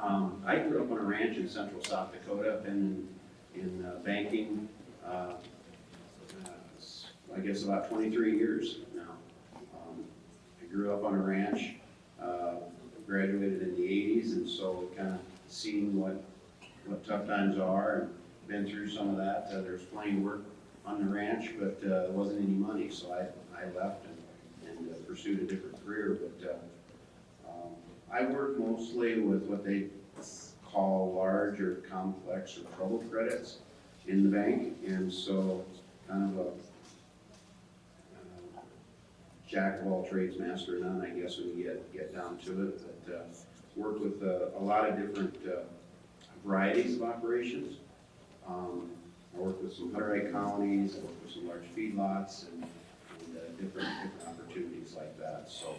I grew up on a ranch in central South Dakota. I've been in banking, I guess about 23 years now. I grew up on a ranch, graduated in the 80s, and so kind of seen what tough times are and been through some of that. There's plenty of work on the ranch, but there wasn't any money, so I left and pursued a different career. But I work mostly with what they call large or complex or trouble credits in the bank, and so kind of a jack of all trades, master of none, I guess, when you get down to it. But work with a lot of different varieties of operations. I work with some hunter colonies, I work with some large feedlots, and different opportunities like that. So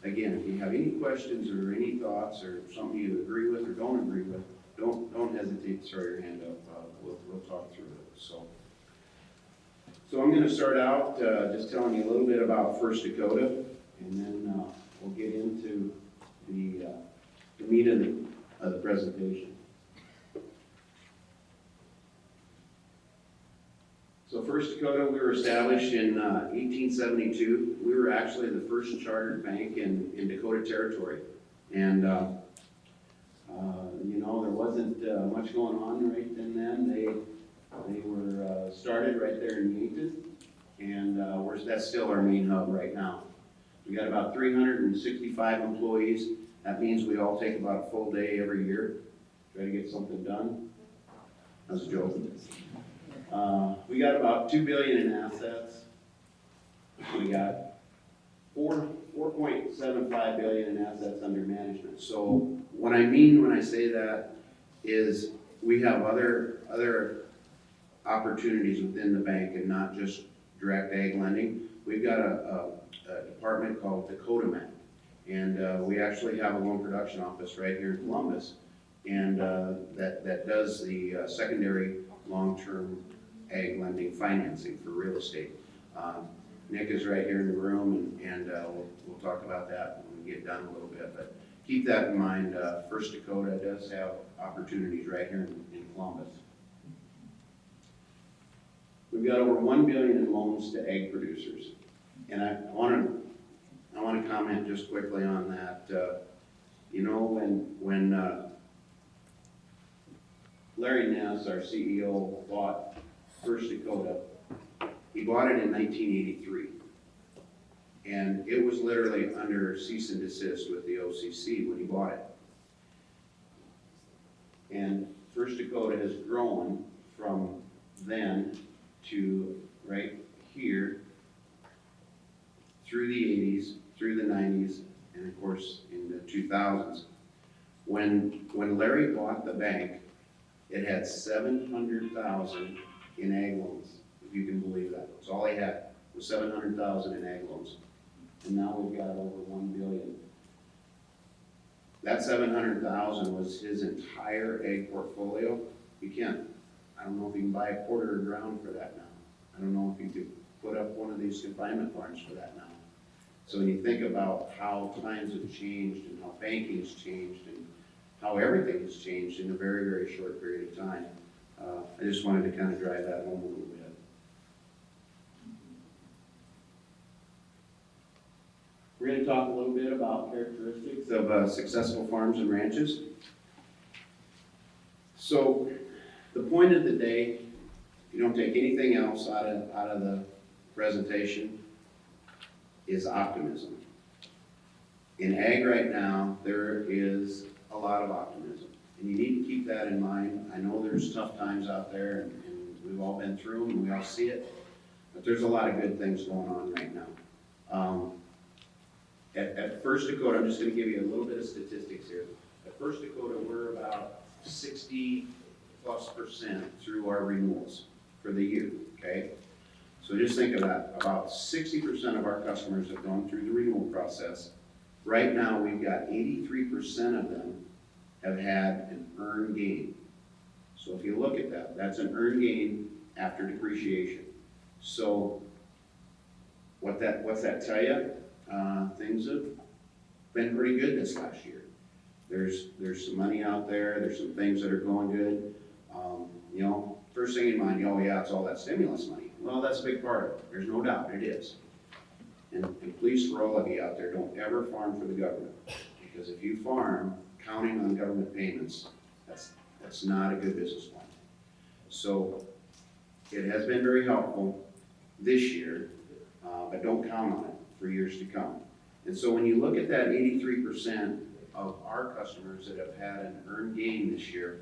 again, if you have any questions or any thoughts or something you agree with or don't agree with, don't hesitate to throw your hand up. We'll talk through it. So I'm going to start out just telling you a little bit about First Dakota, and then we'll get into the meat of the presentation. So First Dakota, we were established in 1872. We were actually the first chartered bank in Dakota Territory. And, there wasn't much going on right then. They were started right there in Yankton, and that's still our main hub right now. We got about 365 employees. That means we all take about a full day every year, try to get something done. That's a joke. We got about $2 billion in assets. We got $4.75 billion in assets under management. So what I mean when I say that is we have other opportunities within the bank and not just direct ag lending. We've got a department called Dakota Bank, and we actually have a loan production office right here in Columbus, and that does the secondary long-term ag lending financing for real estate. Nick is right here in the room, and we'll talk about that when we get done a little bit. But keep that in mind. First Dakota does have opportunities right here in Columbus. We've got over $1 billion in loans to ag producers, and I want to comment just quickly on that. When Larry Ness, our CEO, bought First Dakota, he bought it in 1983, and it was literally under cease and desist with the OCC when he bought it. And First Dakota has grown from then to right here through the 80s, through the 90s, and of course in the 2000s. When Larry bought the bank, it had $700,000 in ag loans, if you can believe that. That's all he had, was $700,000 in ag loans. And now we've got over $1 billion. That $700,000 was his entire ag portfolio. I don't know if you can buy a quarter of ground for that now. I don't know if you could put up one of these confinement barns for that now. So when you think about how times have changed and how banking has changed and how everything has changed in a very, very short period of time, I just wanted to kind of drive that home a little bit. We're going to talk a little bit about characteristics of successful farms and ranches. So the point of the day, if you don't take anything else out of the presentation, is optimism. In ag right now, there is a lot of optimism, and you need to keep that in mind. I know there's tough times out there, and we've all been through them, and we all see it, but there's a lot of good things going on right now. At First Dakota, I'm just going to give you a little bit of statistics here. At First Dakota, we're about 60+% through our renewals for the year, okay? So just think of that. About 60% of our customers have gone through the renewal process. Right now, we've got 83% of them have had an earned gain. So if you look at that, that's an earned gain after depreciation. So what's that tell you? Things have been pretty good this last year. There's some money out there, there's some things that are going good. You know, first thing in mind, oh yeah, it's all that stimulus money. Well, that's a big part of it, there's no doubt, it is. And please, for all of you out there, don't ever farm for the government. Because if you farm counting on government payments, that's not a good business plan. So it has been very helpful this year, but don't count on it for years to come. And so when you look at that 83% of our customers that have had an earned gain this year,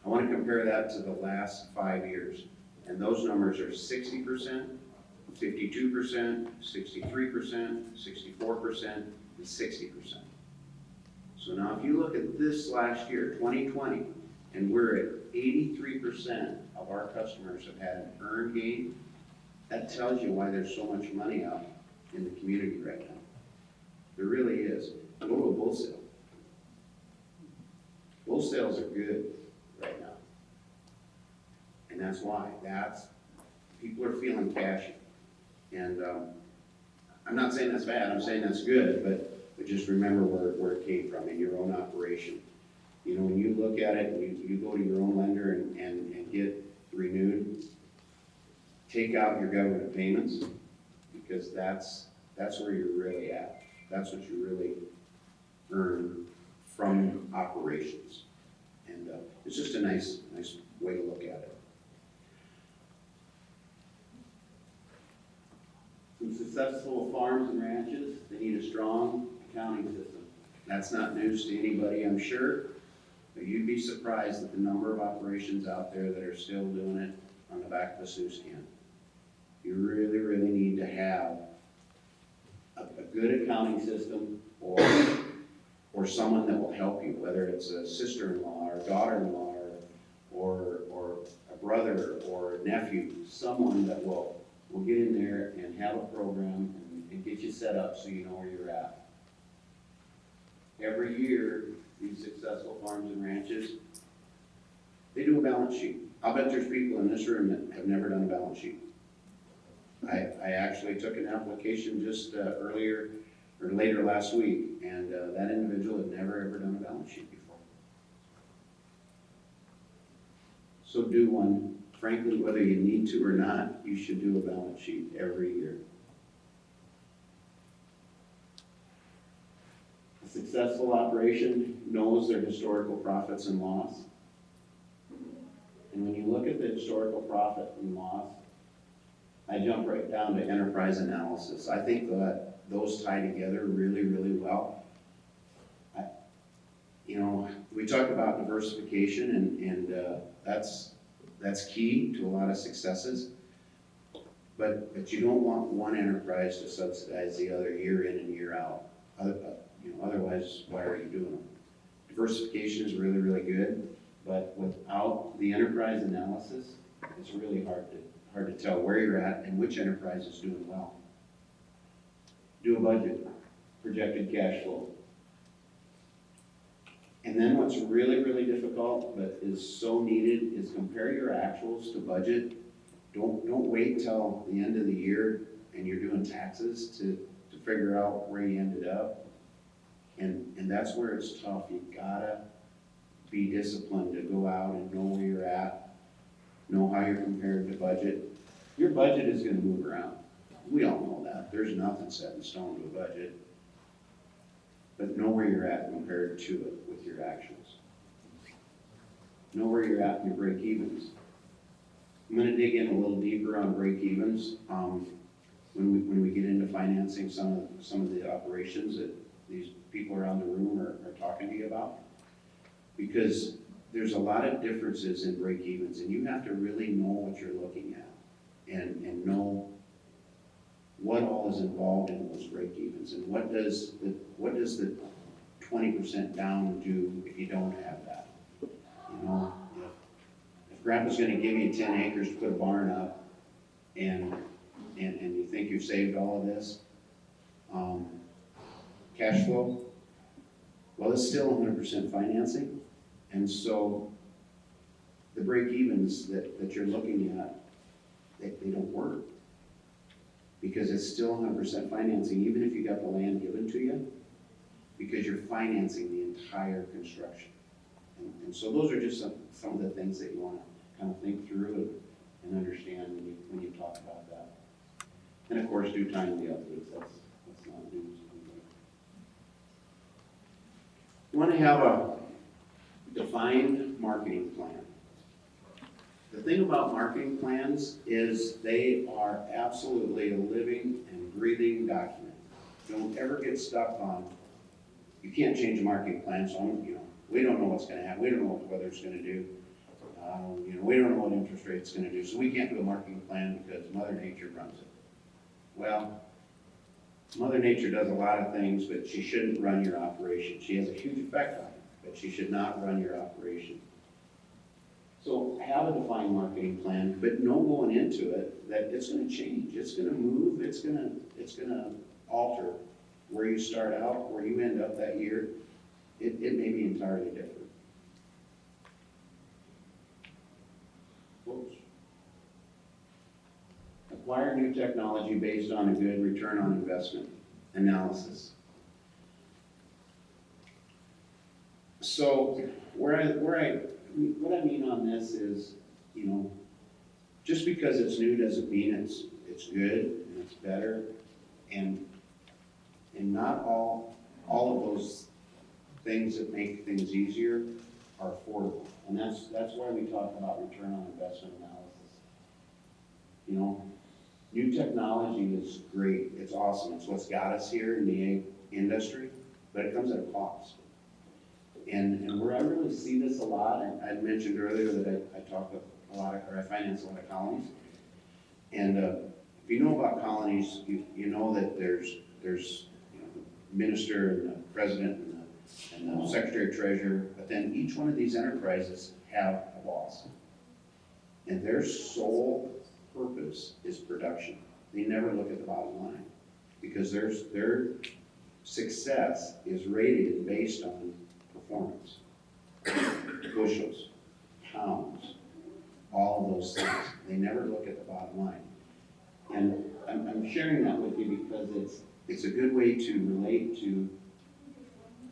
I want to compare that to the last 5 years. And those numbers are 60%, 52%, 63%, 64%, and 60%. So now if you look at this last year, 2020, and we're at 83% of our customers have had an earned gain, that tells you why there's so much money out in the community right now. There really is. Go to a bull sale. Bull sales are good right now. And that's why. People are feeling cashy. And I'm not saying that's bad, I'm saying that's good, but just remember where it came from in your own operation. You know, when you look at it, you go to your own lender and get renewed, take out your government payments, because that's where you're really at. That's what you really earn from operations. And it's just a nice way to look at it. Some successful farms and ranches, they need a strong accounting system. That's not news to anybody, I'm sure, but you'd be surprised at the number of operations out there that are still doing it on the back of a Seuss can. You really, really need to have a good accounting system or someone that will help you, whether it's a sister-in-law or daughter-in-law or a brother or a nephew, someone that will get in there and have a program and get you set up so you know where you're at. Every year, these successful farms and ranches, they do a balance sheet. I'll bet there's people in this room that have never done a balance sheet. I actually took an application just earlier or later last week, and that individual had never ever done a balance sheet before. So do one. Frankly, whether you need to or not, you should do a balance sheet every year. A successful operation knows their historical profits and loss. And when you look at the historical profit and loss, I jump right down to enterprise analysis. I think that those tie together really, really well. You know, we talk about diversification, and that's key to a lot of successes. But you don't want one enterprise to subsidize the other year in and year out. Otherwise, why are you doing them? Diversification is really, really good, but without the enterprise analysis, it's really hard to tell where you're at and which enterprise is doing well. Do a budget, projected cash flow. And then what's really, really difficult, but is so needed, is compare your actuals to budget. Don't wait till the end of the year and you're doing taxes to figure out where you ended up. And that's where it's tough. You've gotta be disciplined to go out and know where you're at, know how you're compared to budget. Your budget is gonna move around. We all know that. There's nothing set in stone to a budget. But know where you're at compared to it with your actuals. Know where you're at in your break-evens. I'm going to dig in a little deeper on break-evens when we get into financing some of the operations that these people around the room are talking to you about. Because there's a lot of differences in break-evens, and you have to really know what you're looking at and know what all is involved in those break-evens, and what does the 20% down do if you don't have that? You know, if Grandpa's going to give you 10 acres to put a barn up, and you think you've saved all of this, cash flow, well, it's still 100% financing, and so the break-evens that you're looking at, they don't work. Because it's still 100% financing, even if you got the land given to you, because you're financing the entire construction. And so those are just some of the things that you want to kind of think through and understand when you talk about that. And of course, do timely updates. That's not news. You want to have a defined marketing plan. The thing about marketing plans is they are absolutely a living and breathing document. Don't ever get stuck on, you can't change a marketing plan, so we don't know what's going to happen. We don't know what the weather's going to do. We don't know what interest rate's going to do, so we can't do a marketing plan because Mother Nature runs it. Well, Mother Nature does a lot of things, but she shouldn't run your operation. She has a huge effect on it, but she should not run your operation. So have a defined marketing plan, but know going into it that it's going to change, it's going to move, it's going to alter where you start out, where you end up that year. It may be entirely different. Whoops. Acquire new technology based on a good return on investment analysis. So what I mean on this is, just because it's new doesn't mean it's good and it's better, and not all of those things that make things easier are affordable, and that's why we talk about return on investment analysis. New technology is great, it's awesome, it's what's got us here in the egg industry, but it comes at a cost. And where I really see this a lot, and I mentioned earlier that I talk a lot, or I finance a lot of colonies. And if you know about colonies, you know that there's the minister and the president and the secretary treasurer, but then each one of these enterprises have a boss. And their sole purpose is production. They never look at the bottom line because their success is rated based on performance, bushels, pounds, all of those things. They never look at the bottom line. And I'm sharing that with you because it's a good way to relate to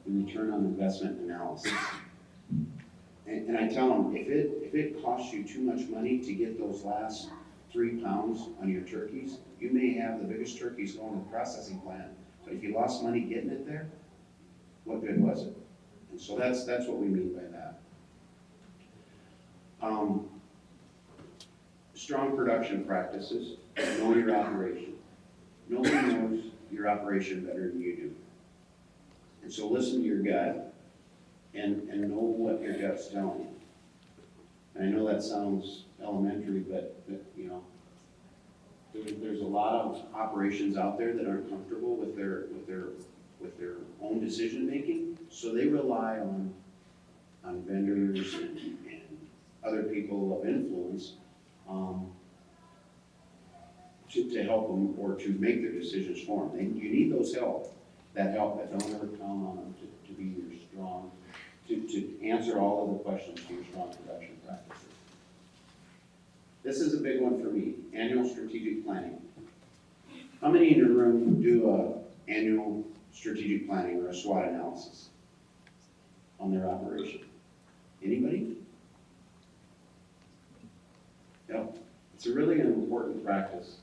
the return on investment analysis. And I tell them, if it costs you too much money to get those last 3 pounds on your turkeys, you may have the biggest turkeys going to the processing plant, but if you lost money getting it there, what good was it? And so that's what we mean by that. Strong production practices, know your operation. Nobody knows your operation better than you do. And so listen to your gut and know what your gut's telling you. And I know that sounds elementary, but there's a lot of operations out there that aren't comfortable with their own decision making, so they rely on vendors and other people of influence to help them or to make their decisions for them. You need that help, but don't ever count on them to be your strong, to answer all of the questions to your strong production practices. This is a big one for me, annual strategic planning. How many in your room do an annual strategic planning or a SWOT analysis on their operation? Anybody? Yep. It's a really important practice.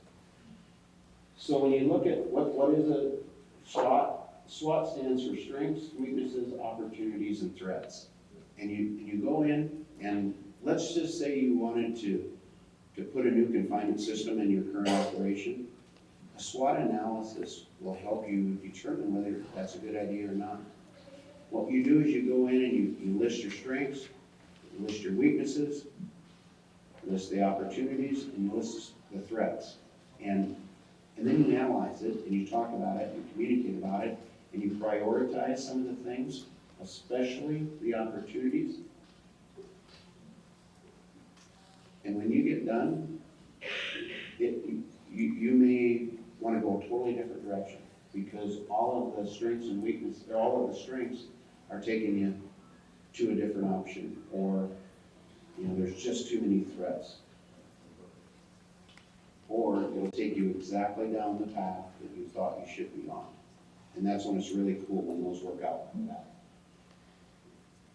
So when you look at what is a SWOT? SWOT stands for strengths, weaknesses, opportunities, and threats. And you go in and let's just say you wanted to put a new confinement system in your current operation. A SWOT analysis will help you determine whether that's a good idea or not. What you do is you go in and you list your strengths, you list your weaknesses, you list the opportunities, and you list the threats. And then you analyze it, and you talk about it, you communicate about it, and you prioritize some of the things, especially the opportunities. And when you get done, you may want to go a totally different direction because all of the strengths and weaknesses, all of the strengths are taking you to a different option, or there's just too many threats. Or it'll take you exactly down the path that you thought you should be on. And that's when it's really cool, when those work out like that.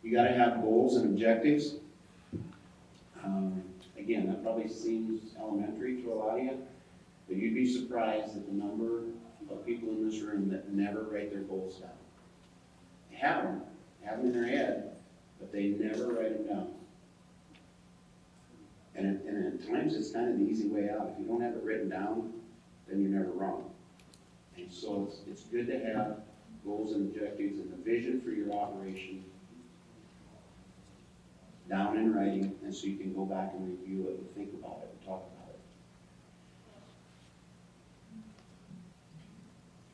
You gotta have goals and objectives. Again, that probably seems elementary to a lot of you, but you'd be surprised at the number of people in this room that never write their goals down. They have them in their head, but they never write them down. And at times it's kind of the easy way out. If you don't have it written down, then you're never wrong. And so it's good to have goals and objectives and the vision for your operation down in writing, and so you can go back and review it and think about it and talk about it.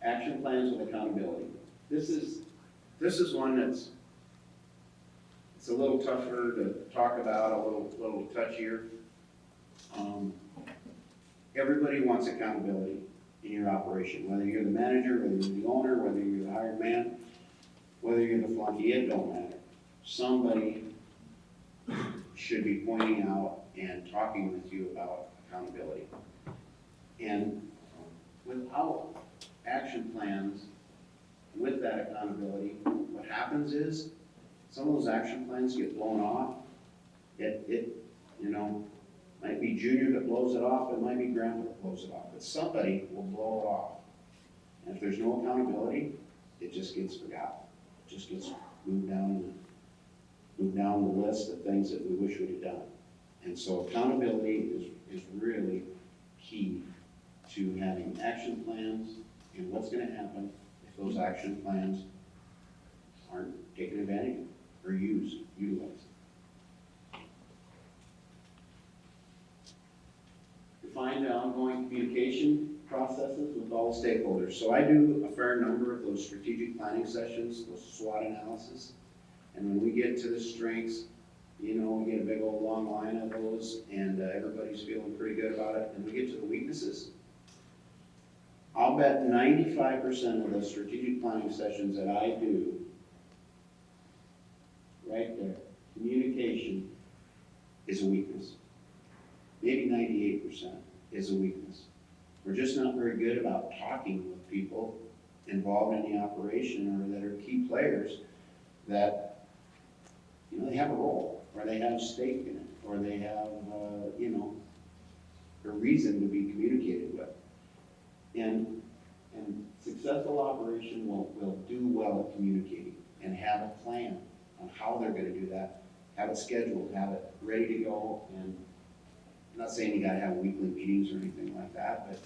Action plans with accountability. This is one it's a little tougher to talk about, a little touchier. Everybody wants accountability in your operation, whether you're the manager, whether you're the owner, whether you're the hired man, whether you're the flunky, it don't matter. Somebody should be pointing out and talking with you about accountability. And without action plans with that accountability, what happens is some of those action plans get blown off. It might be Junior that blows it off, it might be Grandpa that blows it off, but somebody will blow it off. And if there's no accountability, it just gets forgotten. It just gets moved down the list of things that we wish we'd have done. And so accountability is really key to having action plans and what's going to happen if those action plans aren't taken advantage of or utilized. Define the ongoing communication processes with all stakeholders. So I do a fair number of those strategic planning sessions, those SWOT analysis. And when we get to the strengths, we get a big old long line of those, and everybody's feeling pretty good about it. And we get to the weaknesses. I'll bet 95% of the strategic planning sessions that I do, right there, communication is a weakness. Maybe 98% is a weakness. We're just not very good about talking with people involved in the operation or that are key players that they have a role, or they have a stake in it, or they have, a reason to be communicated with. And successful operation will do well at communicating and have a plan on how they're going to do that, have it scheduled, have it ready to go. And I'm not saying you got to have weekly meetings or anything like that, but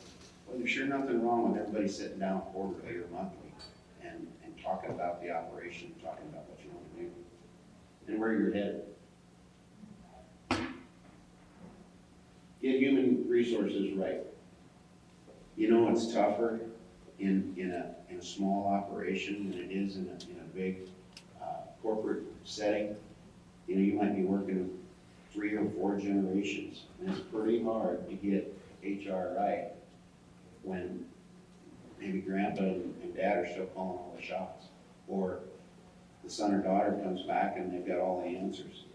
there's sure nothing wrong with everybody sitting down quarterly or monthly and talking about the operation, talking about what you want to do and where you're headed. Get human resources right. It's tougher in a small operation than it is in a big corporate setting. You might be working with 3 or 4 generations, and it's pretty hard to get HR right when maybe Grandpa and Dad are still calling all the shots, or the son or daughter comes back and they've got all the answers.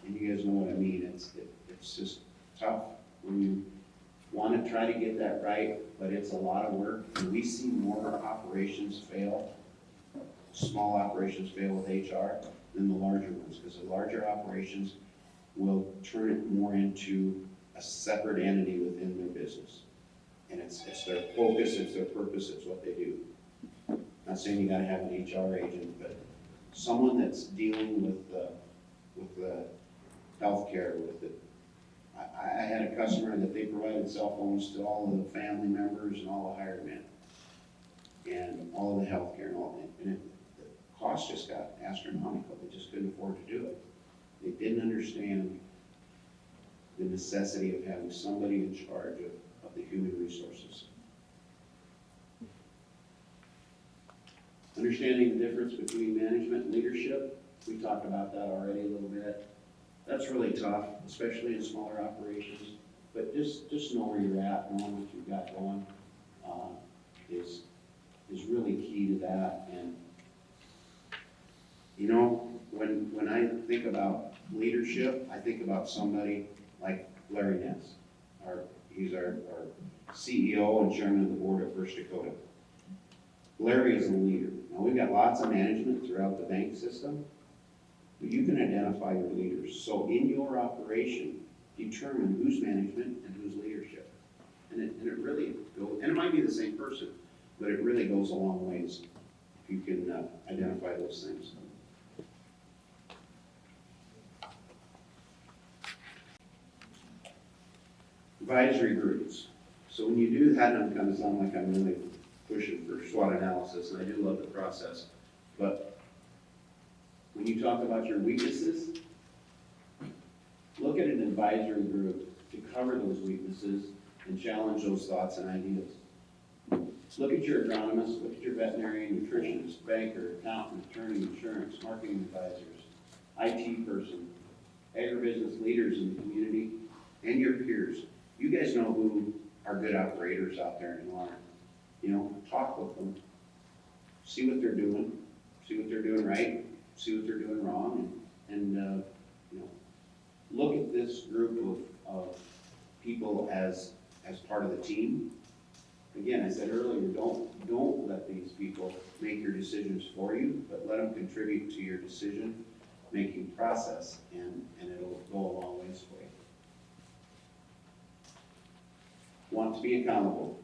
And you guys know what I mean. It's just tough when you want to try to get that right, but it's a lot of work. And we see more operations fail, small operations fail with HR than the larger ones, because the larger operations will turn it more into a separate entity within their business. And it's their focus, it's their purpose, it's what they do. Not saying you gotta have an HR agent, but someone that's dealing with the healthcare, with it. I had a customer that they provided cell phones to all of the family members and all the hired men, and all of the healthcare and all that. And the cost just got astronomical. They just couldn't afford to do it. They didn't understand the necessity of having somebody in charge of the human resources. Understanding the difference between management and leadership, we talked about that already a little bit. That's really tough, especially in smaller operations. But just know where you're at, knowing what you've got going is really key to that. And when I think about leadership, I think about somebody like Larry Ness. He's our CEO and chairman of the board at First Dakota. Larry is a leader. Now, we've got lots of management throughout the bank system, but you can identify your leaders. So in your operation, determine who's management and who's leadership. And it really goes, and it might be the same person, but it really goes a long ways if you can identify those things. Advisory groups. So when you do that, I'm kind of sound like I'm really pushing for SWOT analysis, and I do love the process. But when you talk about your weaknesses, look at an advisory group to cover those weaknesses and challenge those thoughts and ideas. Look at your agronomist, look at your veterinarian, nutritionist, banker, accountant, attorney, insurance, marketing advisors, IT person, agribusiness leaders in the community, and your peers. You guys know who are good operators out there in Warren. You know, talk with them, see what they're doing right, see what they're doing wrong, and you know, look at this group of people as part of the team. Again, I said earlier, don't let these people make your decisions for you, but let them contribute to your decision-making process, and it'll go a long ways for you. Want to be accountable.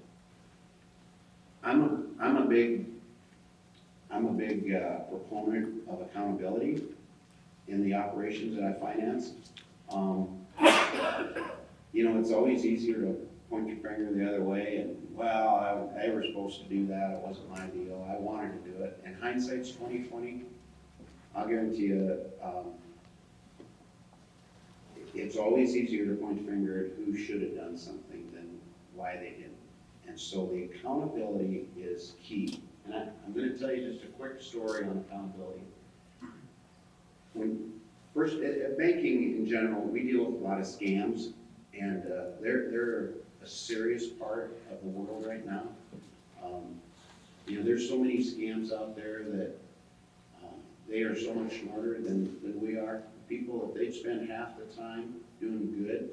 I'm a big proponent of accountability in the operations that I finance. You know, it's always easier to point your finger the other way and, well, I was supposed to do that, it wasn't my deal, I wanted to do it. And hindsight's 20/20. I'll guarantee you, it's always easier to point the finger at who should have done something than why they didn't. And so the accountability is key. And I'm going to tell you just a quick story on accountability. First, at banking in general, we deal with a lot of scams, and they're a serious part of the world right now. You know, there's so many scams out there that they are so much smarter than we are. People, if they'd spend half the time doing good,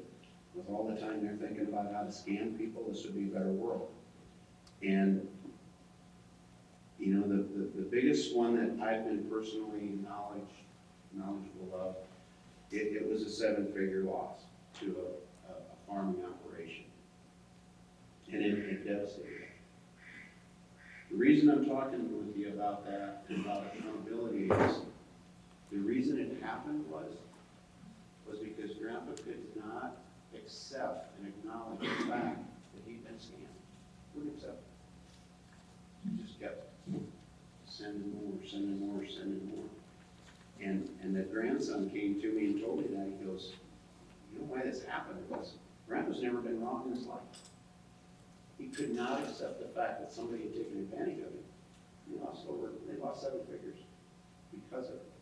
with all the time they're thinking about how to scam people, this would be a better world. And you know, the biggest one that I've been personally knowledgeable of, it was a 7-figure loss to a farming operation. And it devastated. The reason I'm talking with you about that and about accountability is the reason it happened was because Grandpa could not accept and acknowledge the fact that he'd been scammed. Wouldn't accept it. He just kept sending more. And the grandson came to me and told me that. He goes, you know why this happened? Was Grandpa's never been wrong in his life. He could not accept the fact that somebody had taken advantage of him. They lost 7 figures because of it.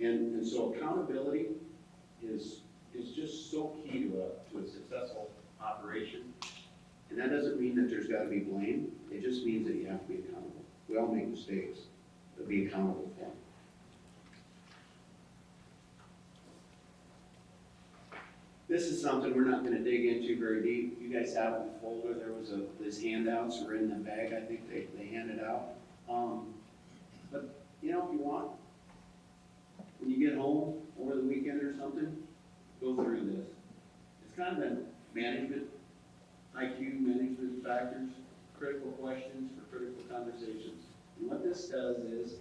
And so accountability is just so key to a successful operation. And that doesn't mean that there's got to be blame. It just means that you have to be accountable. We all make mistakes, but be accountable for them. This is something we're not going to dig into very deep. You guys have it in the folder. There was these handouts were in the bag. I think they handed out. But you know, if you want, when you get home over the weekend or something, go through this. It's kind of a management, IQ management factors, critical questions for critical conversations. And what this does is,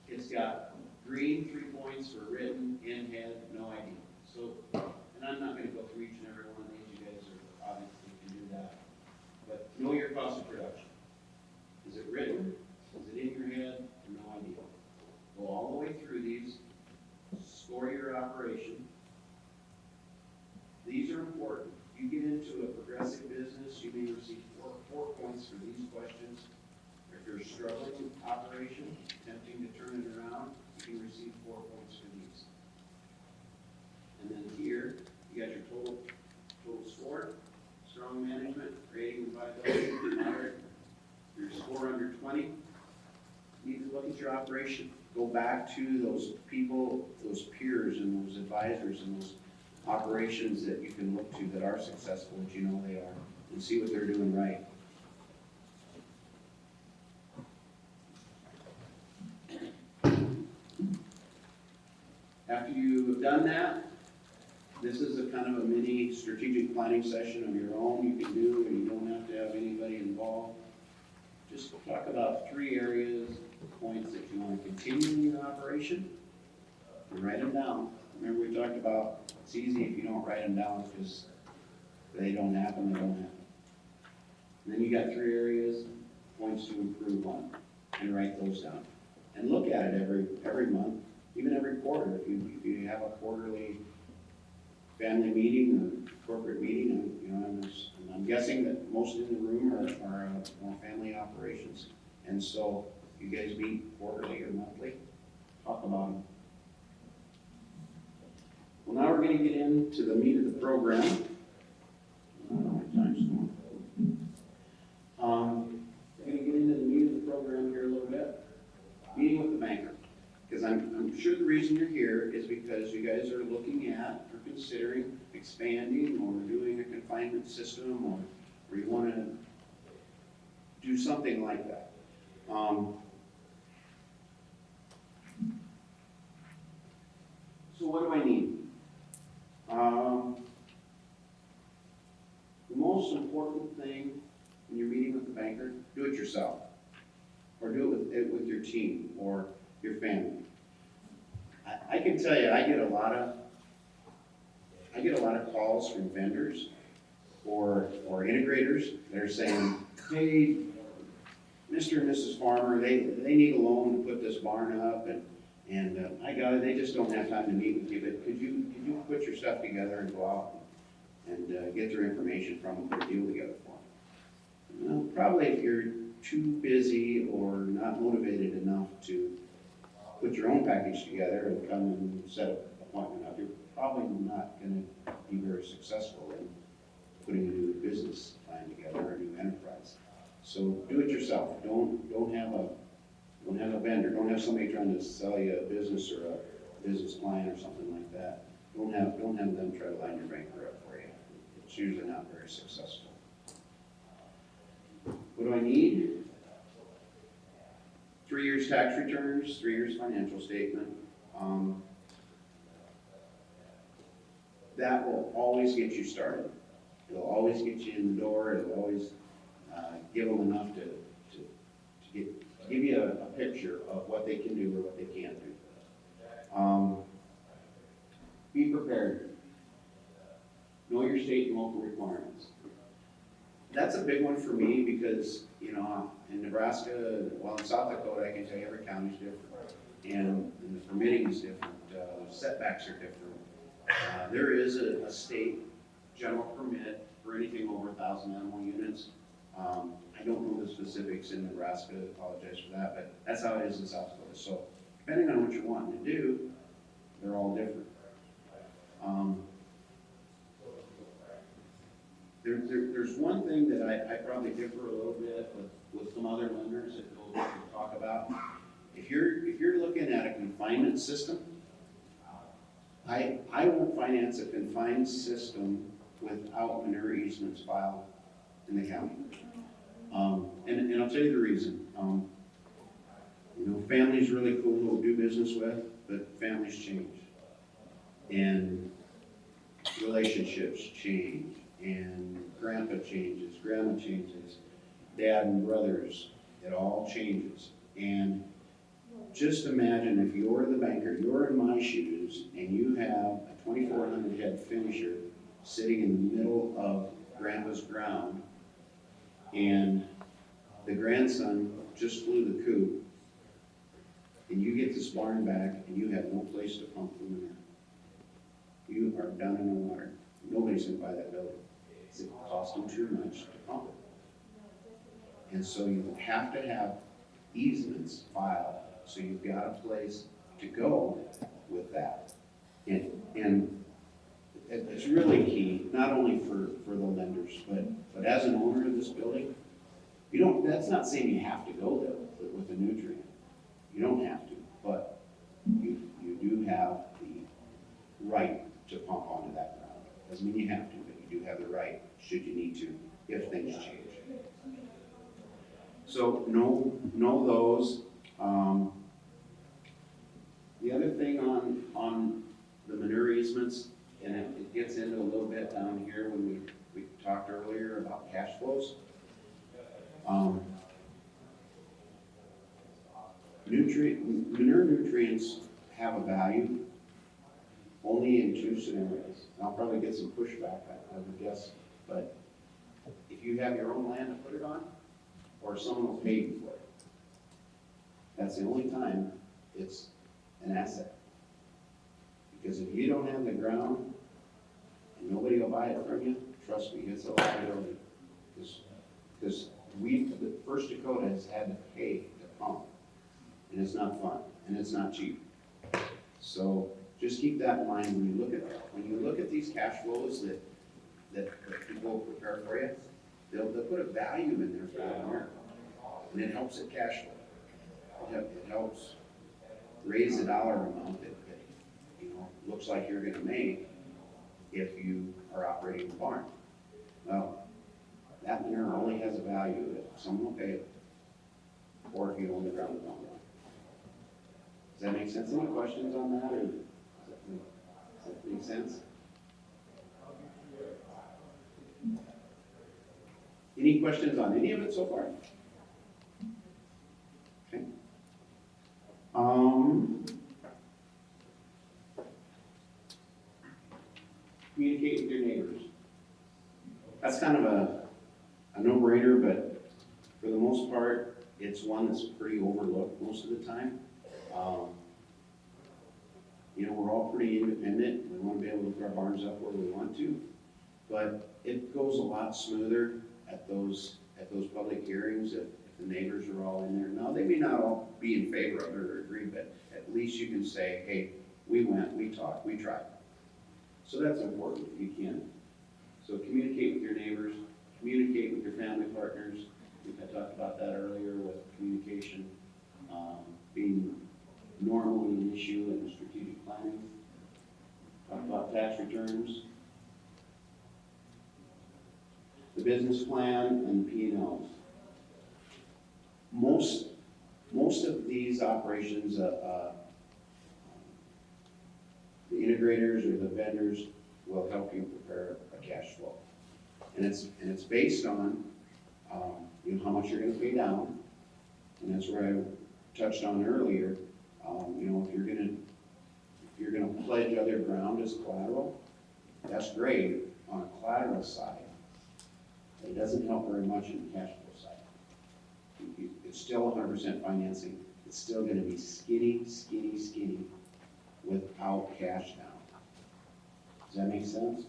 it's got green 3 points for written, in head, no idea. So, and I'm not going to go through each and every one of these. You guys are obviously can do that. But know your cost of production. Is it written? Is it in your head? No idea. Go all the way through these. Score your operation. These are important. You get into a progressive business, you may receive four points for these questions. If you're struggling with operation, attempting to turn it around, you can receive 4 points for these. And then here, you got your total score, strong management, rating and viability, moderate. Your score under 20. You need to look at your operation. Go back to those people, those peers and those advisors and those operations that you can look to that are successful, that you know they are, and see what they're doing right. After you've done that, this is a kind of a mini strategic planning session of your own you can do, and you don't have to have anybody involved. Just talk about 3 areas, points that you want to continue in your operation, and write them down. Remember we talked about, it's easy if you don't write them down, because they don't happen, they don't happen. And then you got 3 areas, points to improve on, and write those down. And look at it every month, even every quarter. If you have a quarterly family meeting or corporate meeting, you know, I'm guessing that most in the room are more family operations. And so you guys meet quarterly or monthly, talk about them. Well, now we're going to get into the meat of the program. We're going to get into the meat of the program here a little bit. Meeting with the banker. Because I'm sure the reason you're here is because you guys are looking at or considering expanding or doing a confinement system, or you want to do something like that. So what do I need? The most important thing when you're meeting with the banker, do it yourself. Or do it with your team or your family. I can tell you, I get a lot of calls from vendors or integrators that are saying, hey, Mr. and Mrs. Farmer, they need a loan to put this barn up, and I got it, they just don't have time to meet with you, but could you put your stuff together and go out and get their information from them, put a deal together for them? Well, probably if you're too busy or not motivated enough to put your own package together and come and set an appointment up, you're probably not going to be very successful in putting a new business plan together or a new enterprise. So do it yourself. Don't have a vendor. Don't have somebody trying to sell you a business or a business plan or something like that. Don't have them try to line your banker up for you. It's usually not very successful. What do I need? 3 years tax returns, 3 years financial statement. That will always get you started. It'll always get you in the door. It'll always give them enough to give you a picture of what they can do or what they can't do. Be prepared. Know your state and local requirements. That's a big one for me because, you know, in Nebraska, well, in South Dakota, I can tell you every county is different. And the permitting is different. Setbacks are different. There is a state general permit for anything over 1,000 animal units. I don't know the specifics in Nebraska, I apologize for that, but that's how it is in South Dakota. So depending on what you're wanting to do, they're all different. There's one thing that I probably differ a little bit with some other lenders that we'll talk about. If you're looking at a confinement system, I won't finance a confined system without manure easements filed in the county. And I'll tell you the reason. You know, family's really cool to do business with, but families change. And relationships change. And grandpa changes, grandma changes, dad and brothers, it all changes. And just imagine if you're the banker, you're in my shoes, and you have a 2,400 head finisher sitting in the middle of grandpa's ground, and the grandson just flew the coop, and you get this barn back, and you have no place to pump the manure. You are down in the water. Nobody's going to buy that building. It costs them too much to pump it. And so you have to have easements filed, so you've got a place to go with that. And it's really key, not only for the lenders, but as an owner of this building, that's not saying you have to go there with a nutrient. You don't have to, but you do have the right to pump onto that ground. Doesn't mean you have to, but you do have the right, should you need to, if things change. So know those. The other thing on flows. Manure nutrients have a value only in two scenarios. And I'll probably get some pushback, I would guess, but if you have your own land to put it on, or someone will pay you for it, that's the only time it's an asset. Because if you don't have the ground and nobody will buy it from you, trust me, it's a liability. Because the First Dakota has had to pay to pump, and it's not fun, and it's not cheap. So just keep that in mind when you look at that. When you look at these cash flows that people prepare for you, they'll put a value in there for that mark, and it helps at cash flow. It helps raise the dollar amount that looks like you're gonna make if you are operating the barn. Well, that manure only has a value if someone will pay it, or if you own the ground and don't. Does that make sense? Any questions on that, or does that make sense? Any questions on any of it so far? Okay. Communicate with your neighbors. That's kind of a no-brainer, but for the most part, it's one that's pretty overlooked most of the time. We're all pretty independent. We want to be able to put our barns up where we want to, but it goes a lot smoother at those public hearings if the neighbors are all in there. Now, they may not all be in favor of it or agree, but at least you can say, hey, we went, we talked, we tried. So that's important if you can. So communicate with your neighbors, communicate with your family partners. I think I talked about that earlier with communication being normally an issue in strategic planning. Talk about tax returns, the business plan, and the P&Ls. Most of these operations, the integrators or the vendors will help you prepare a cash flow, and it's based on how much you're going to pay down, and that's where I touched on earlier. If you're gonna pledge other ground as collateral, that's great on a collateral side. It doesn't help very much in the cash flow side. It's still 100% financing. It's still gonna be skinny without cash down. Does that make sense?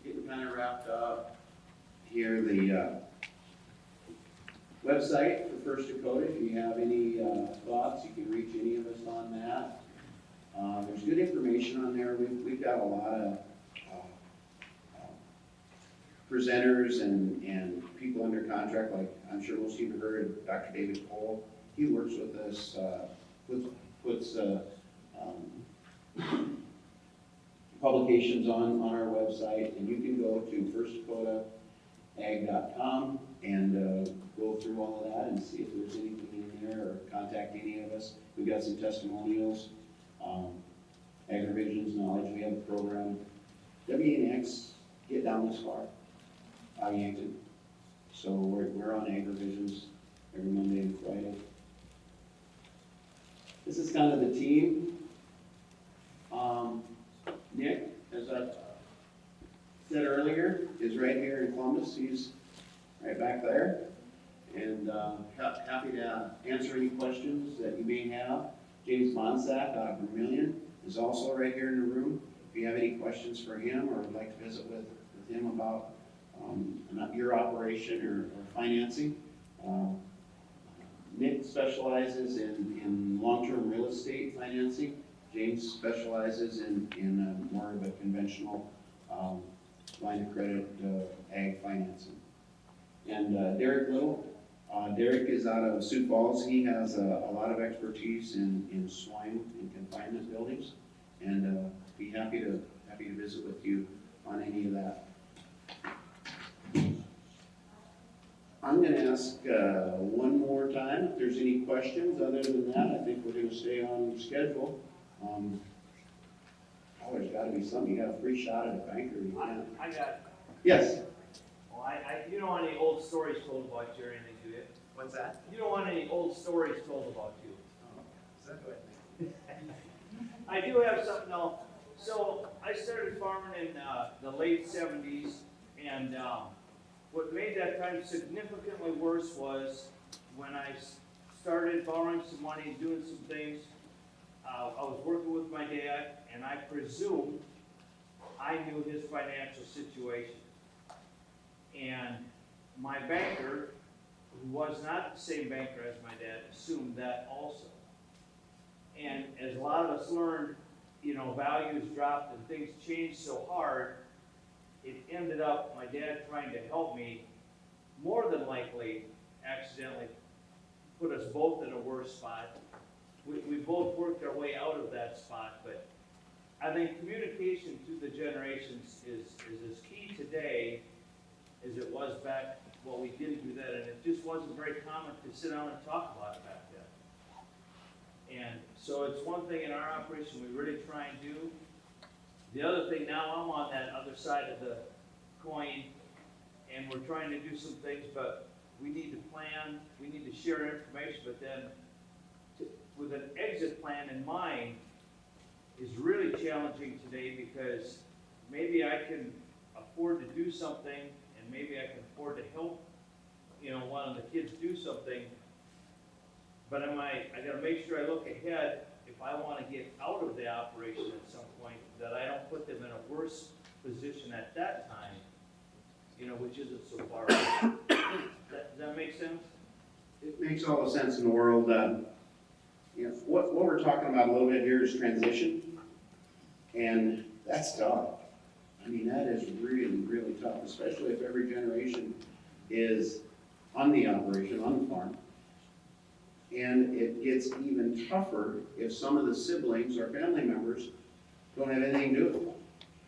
Getting kind of wrapped up here, the website for First Dakota. If you have any thoughts, you can reach any of us on that. There's good information on there. We've got a lot of presenters and people under contract, like I'm sure most of you have heard of Dr. David Cole. He works with us, puts publications on our website, and you can go to firstdakotaag.com and go through all of that and see if there's anything in there, or contact any of us. We've got some testimonials, AgriVision's knowledge. We have a program. WNX get down this far out of Yankton. So we're on AgriVision's every Monday and Friday. This is kind of the team. Nick, as I said earlier, is right here in Columbus. He's right back there. And happy to answer any questions that you may have. James Monsack out of Vermilion is also right here in the room. If you have any questions for him or would like to visit with him about your operation or financing. Nick specializes in long-term real estate financing. James specializes in more of a conventional line of credit ag financing. And Derek Little. Derek is out of Sioux Falls. He has a lot of expertise in swine and confinement buildings, and be happy to visit with you on any of that. I'm going to ask one more time if there's any questions. Other than that, I think we're going to stay on schedule. Oh, there's gotta be something, you got a free shot at a banker, you can't. I got, Yes, well, you don't want any old stories told about you or anything, do you? What's that? You don't want any old stories told about you. Oh, is that what I think? I do have something though. So I started farming in the late '70s, and what made that time significantly worse was when I started borrowing some money and doing some things. I was working with my dad, and I presumed I knew his financial situation. And my banker, who was not the same banker as my dad, assumed that also. And as a lot of us learned, values dropped and things changed so hard, it ended up my dad trying to help me, more than likely accidentally put us both in a worse spot. We both worked our way out of that spot, but I think communication through the generations is as key today as it was back, well, we didn't do that, and it just wasn't very common to sit down and talk about it back then. And so it's one thing in our operation we really try and do. The other thing, now I'm on that other side of the coin, and we're trying to do some things, but we need to plan, we need to share information, but then with an exit plan in mind is really challenging today, because maybe I can afford to do something, and maybe I can afford to help, one of the kids do something, but I gotta make sure I look ahead if I wanna get out of the operation at some point, that I don't put them in a worse position at that time, which isn't so far away. Does that make sense? it makes all the sense in the world. What we're talking about a little bit here is transition, and that's tough. I mean, that is really, really tough, especially if every generation is on the operation, on the farm. And it gets even tougher if some of the siblings or family members don't have anything to do with it.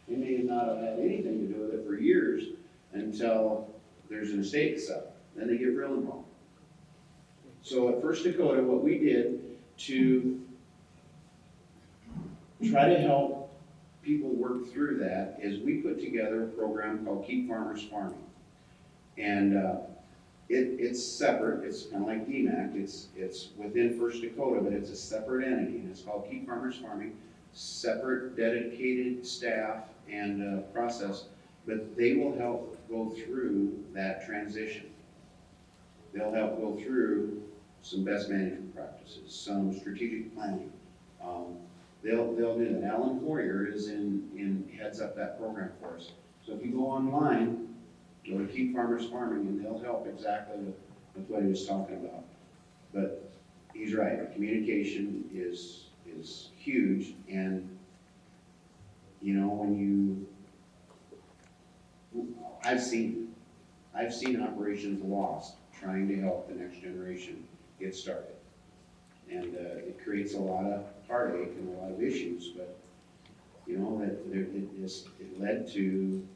They may not have had anything to do with it for years until there's an estate to settle. Then they get real involved. So at First Dakota, what we did to try to help people work through that is we put together a program called Keep Farmers Farming. And it's separate, it's kind of like DMAC, it's within First Dakota, but it's a separate entity, and it's called Keep Farmers Farming, separate dedicated staff and process, but they will help go through that transition. They'll help go through some best management practices, some strategic planning. They'll do that. Alan Poirier is heads up that program for us. So if you go online, go to Keep Farmers Farming, and they'll help exactly with what he was talking about. But he's right, communication is huge, and I've seen operations lost trying to help the next generation get started. And it creates a lot of heartache and a lot of issues, but it led to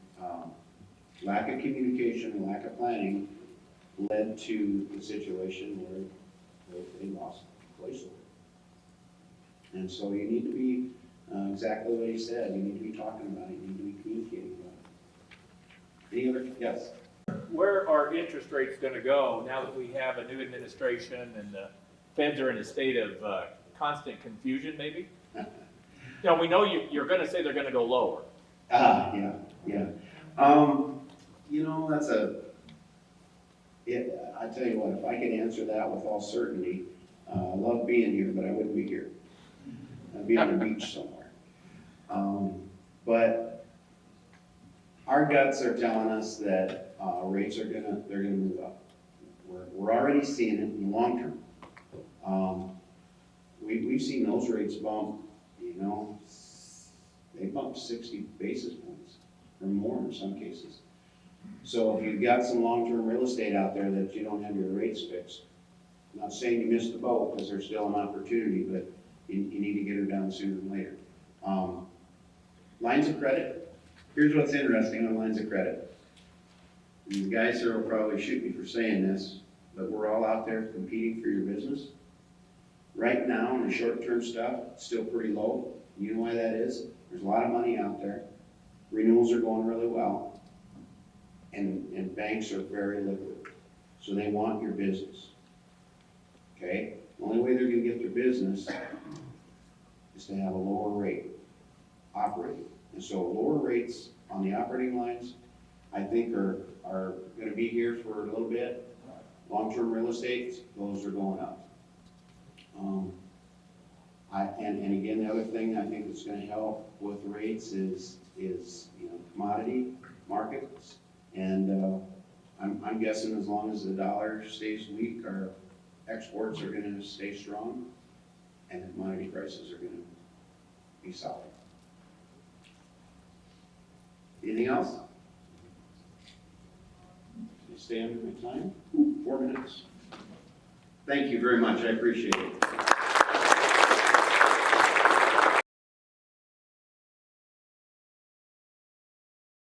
lack of communication and lack of planning led to the situation where they lost place. And so you need to be exactly what he said. You need to be talking about it. You need to be communicating about it. Any other? Yes. Where are interest rates going to go now that we have a new administration and the Feds are in a state of constant confusion, maybe? We know you're going to say they're going to go lower. Yeah. I tell you what, if I could answer that with all certainty, I love being here, but I wouldn't be here. I'd be on the beach somewhere. But our guts are telling us that rates they're gonna move up. We're already seeing it in the long term. We've seen those rates bump, they bump 60 basis points or more in some cases. So if you've got some long-term real estate out there that you don't have your rates fixed, I'm not saying you missed the boat, because there's still an opportunity, but you need to get her down sooner than later. Lines of credit. Here's what's interesting on lines of credit. These guys here will probably shoot me for saying this, but we're all out there competing for your business. Right now, in the short-term stuff, it's still pretty low. You know why that is? There's a lot of money out there. Renewals are going really well. And banks are very liquid. So they want your business. Okay? The only way they're gonna get their business is to have a lower rate operating. And so lower rates on the operating lines, I think are gonna be here for a little bit. Long-term real estate, those are going up. And again, the other thing I think that's gonna help with rates is commodity markets. And I'm guessing as long as the dollar stays weak, our exports are gonna stay strong, and the commodity prices are gonna be solid. Anything else? Stay under my time? 4 minutes. Thank you very much, I appreciate it.